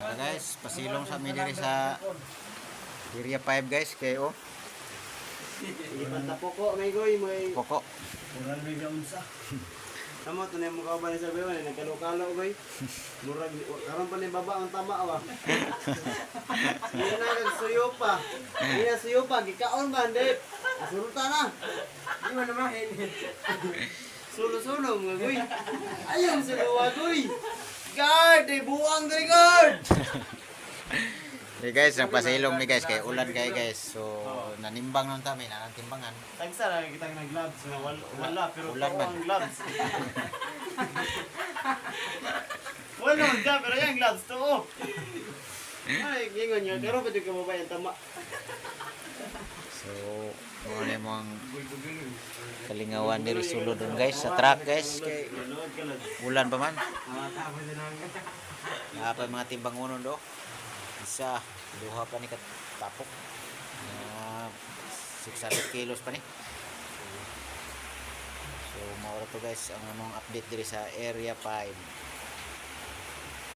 Guys, pasilong sa amin diri sa Area 5 guys, kayo Ilipan ta poko may goy may poko. murag may gaunsa. Tama to na mo ka ba ni sabi man nagkalokalo goy. Murag karon pa ni baba ang tama wa. Hindi na nagsuyo pa. Hindi na suyo pa gikaon ba hindi. Asuruta na. Di man naman. Sulo-sulo mga goy. Ayaw suluwa goy. Guard, buang diri guard. Hey guys, ang pasilong ni guys kay ulan kay guys. So nanimbang nung tami na timbangan. Tagsa na kita ng gloves na wala pero Ulan ba? ang gloves. Wala ka pero yung gloves to. Ay, gingon niya. Pero pwede ka ba yung tama? So ano mo ang kalingawan diri sulod dun guys sa truck guys kay ulan pa man. Apa mga timbang uno do. Isa, duha pa ni katapok. 600 kilos pa ni. So, maura to guys ang among update diri sa Area 5.